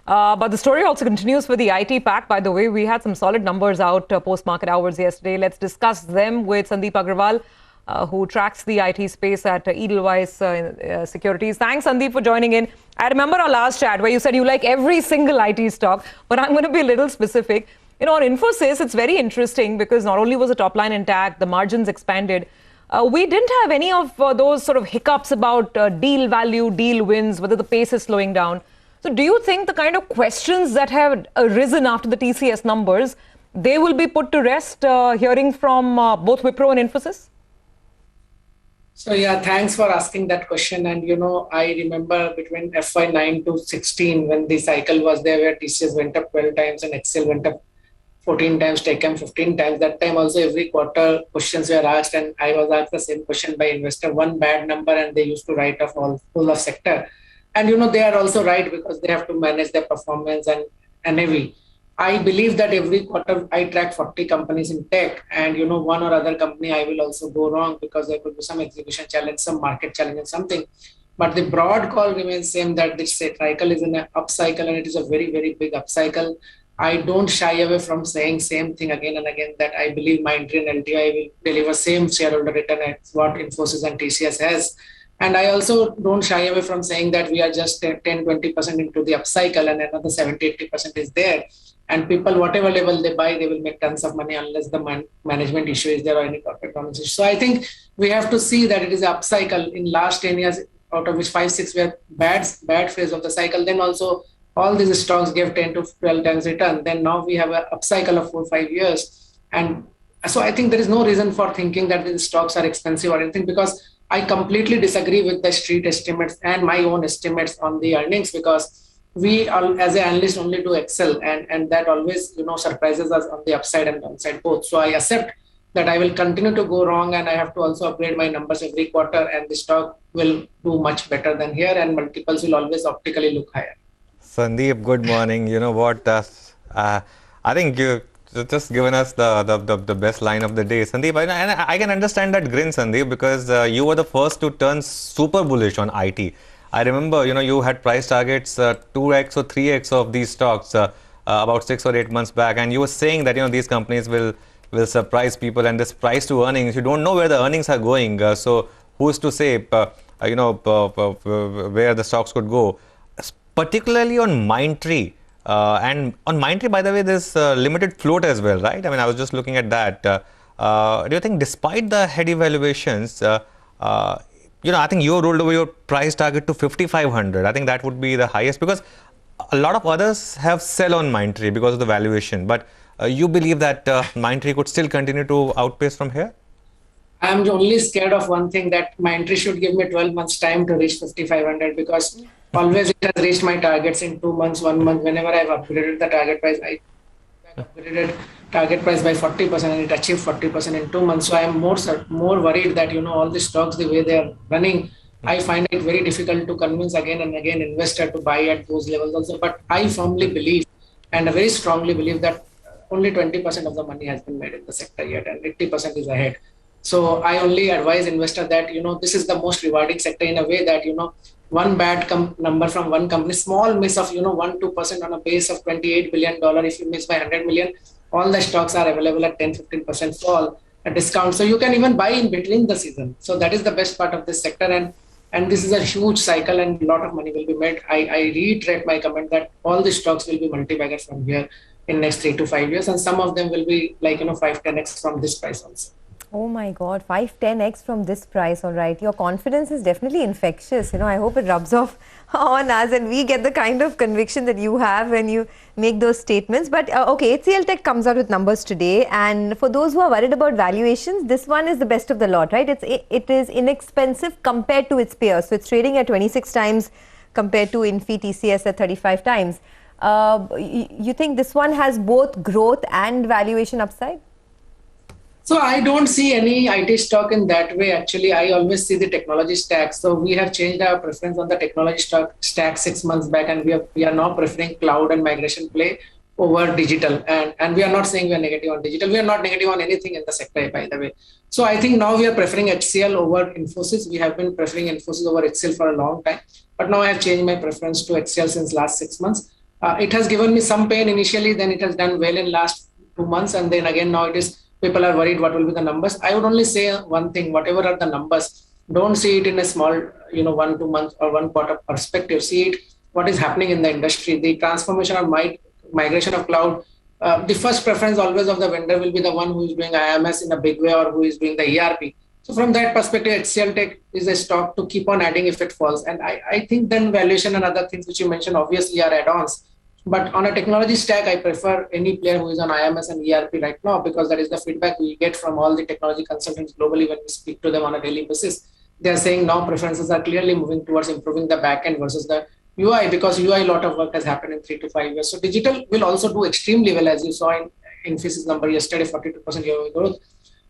But the story also continues for the IT pack. By the way, we had some solid numbers out post-market hours yesterday. Let's discuss them with Sandeep Agarwal, who tracks the IT space at Edelweiss Securities. Thanks, Sandeep, for joining in. I remember our last chat where you said you like every single IT stock, but I'm going to be a little specific. On Infosys, it's very interesting because not only was the top line intact, the margins expanded. We didn't have any of those sort of hiccups about deal value, deal wins, whether the pace is slowing down. So do you think the kind of questions that have arisen after the TCS numbers, they will be put to rest hearing from both Wipro and Infosys? So yeah, thanks for asking that question. And I remember between FY9 to 16 when the cycle was there where TCS went up 12 times and Excel went up 14 times, Tech 15 times. That time also every quarter questions were asked, and I was asked the same question by investor. One bad number and they used to write off all full of sector. And they are also right because they have to manage their performance and NAV. I believe that every quarter I track 40 companies in tech, and one or other company I will also go wrong because there could be some execution challenge, some market challenge, and something. But the broad call remains same that this cycle is in an upcycle, and it is a very, very big upcycle. I don't shy away from saying same thing again and again that I believe Mindtree and LTI will deliver same shareholder return as what Infosys and TCS has. And I also don't shy away from saying that we are just 10-20% into the upcycle and another 70-80% is there. And people, whatever level they buy, they will make tons of money unless the management issue is there or any corporate governance issue. So I think we have to see that it is an upcycle. In last 10 years, out of which 5-6 were bad phase of the cycle, then also all these stocks gave 10 to 12 times return. Then now we have an upcycle of 4-5 years. And so I think there is no reason for thinking that these stocks are expensive or anything, because I completely disagree with the street estimates and my own estimates on the earnings, because we are, as an analyst, only do Excel, and that always surprises us on the upside and downside both. So I accept that I will continue to go wrong, and I have to also upgrade my numbers every quarter, and the stock will do much better than here, and multiples will always optically look higher. Sandeep, good morning. You know what? I think you just given us the best line of the day, Sandeep. And I can understand that grin, Sandeep, because you were the first to turn super bullish on IT. I remember, you had price targets 2x or 3x of these stocks about 6 or 8 months back, and you were saying that these companies will surprise people, and this price to earnings, you don't know where the earnings are going. So who's to say, where the stocks could go, particularly on Mindtree. And on Mindtree, by the way, there's limited float as well, right? I mean, I was just looking at that. Do you think despite the heady valuations, I think you rolled over your price target to 5,500. I think that would be the highest, because a lot of others have sell on Mindtree because of the valuation. But you believe that Mindtree could still continue to outpace from here? I'm only scared of one thing, that Mindtree should give me 12 months time to reach 5,500, because always it has reached my targets in 2 months, 1 month. Whenever I've upgraded the target price, I upgraded target price by 40% and it achieved 40% in 2 months. So I am more worried that all the stocks, the way they are running, I find it very difficult to convince again and again investor to buy at those levels also. But I firmly believe, and I very strongly believe, that only 20% of the money has been made in the sector yet, and 80% is ahead. So I only advise investor that this is the most rewarding sector in a way that one bad number from one company, small miss of 1-2% on a base of $28 billion. If you miss by 100 million, all the stocks are available at 10-15% fall, a discount. So you can even buy in between the season. So that is the best part of this sector, and this is a huge cycle, and a lot of money will be made. I reiterate my comment that all the stocks will be multi-bagger from here in next 3 to 5 years, and some of them will be like 5-10x from this price also. Oh my God, 5-10x from this price. All right. Your confidence is definitely infectious. I hope it rubs off on us and we get the kind of conviction that you have when you make those statements. But okay, HCL Tech comes out with numbers today. And for those who are worried about valuations, this one is the best of the lot, right? It is inexpensive compared to its peers. So it's trading at 26 times compared to Infi TCS at 35 times. You think this one has both growth and valuation upside? So I don't see any IT stock in that way. Actually, I always see the technology stack. So we have changed our preference on the technology stack 6 months back, and we are now preferring cloud and migration play over digital. And we are not saying we are negative on digital. We are not negative on anything in the sector, by the way. So I think now we are preferring HCL over Infosys. We have been preferring Infosys over HCL for a long time. But now I have changed my preference to HCL since last 6 months. It has given me some pain initially, then it has done well in last 2 months, and then again now it is people are worried what will be the numbers. I would only say one thing: whatever are the numbers, don't see it in a small, 1 2 months or 1 quarter perspective. See it what is happening in the industry, the transformation of migration of cloud. The first preference always of the vendor will be the one who is doing IMS in a big way or who is doing the ERP. So from that perspective, HCL Tech is a stock to keep on adding if it falls. And I think then valuation and other things which you mentioned obviously are add-ons. But on a technology stack, I prefer any player who is on IMS and ERP right now, because that is the feedback we get from all the technology consultants globally when we speak to them on a daily basis. They are saying now preferences are clearly moving towards improving the backend versus the UI, because UI, a lot of work has happened in 3 to 5 years. So digital will also do extremely well, as you saw in Infosys number yesterday, 42% year-over-year growth.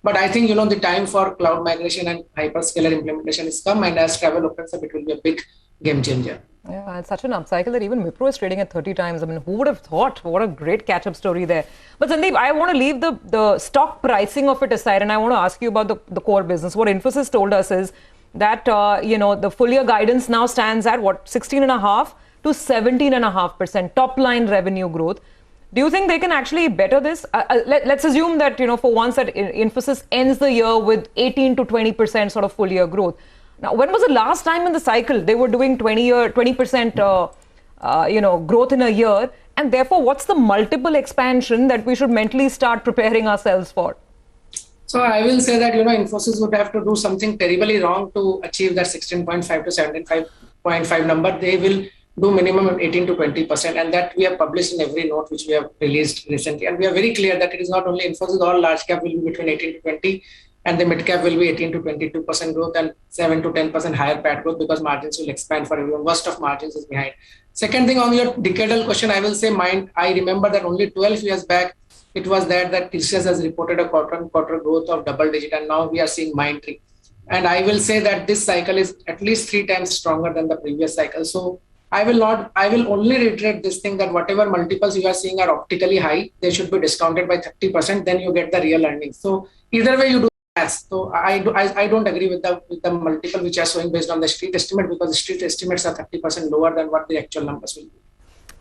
But I think, the time for cloud migration and hyperscaler implementation is come, and as travel opens up, it will be a big game changer. Yeah, it's such an upcycle that even Wipro is trading at 30 times. I mean, who would have thought? What a great catch-up story there. But Sandeep, I want to leave the stock pricing of it aside, and I want to ask you about the core business. What Infosys told us is that, the full year guidance now stands at 16.5% to 17.5% top line revenue growth. Do you think they can actually better this? Let's assume that, for once that Infosys ends the year with 18 to 20% sort of full year growth. Now, when was the last time in the cycle they were doing 20% growth in a year? And therefore, what's the multiple expansion that we should mentally start preparing ourselves for? So I will say that, Infosys would have to do something terribly wrong to achieve that 16.5 to 17.5 number. They will do minimum 18 to 20%. And that we have published in every note which we have released recently. And we are very clear that it is not only Infosys, all large cap will be between 18 to 20. And the mid cap will be 18 to 22% growth and 7 to 10% higher PAT growth, because margins will expand for everyone. Worst of margins is behind. Second thing, on your decadal question, I will say I remember that only 12 years back, it was that TCS has reported a quarter-on-quarter growth of double digit, and now we are seeing Mindtree. And I will say that this cycle is at least 3 times stronger than the previous cycle. So I will only reiterate this thing, that whatever multiples you are seeing are optically high, they should be discounted by 30%, then you get the real earnings. So either way you do. So I don't agree with the multiple which are showing based on the street estimate, because the street estimates are 30% lower than what the actual numbers will be.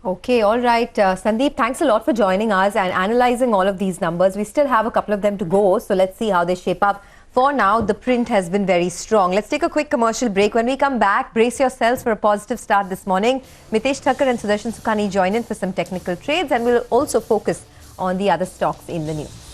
Okay, all right. Sandeep, thanks a lot for joining us and analyzing all of these numbers. We still have a couple of them to go, so let's see how they shape up. For now, the print has been very strong. Let's take a quick commercial break. When we come back, brace yourselves for a positive start this morning. Mitesh Thakkar and Sudarshan Sukhani join in for some technical trades, and we'll also focus on the other stocks in the news.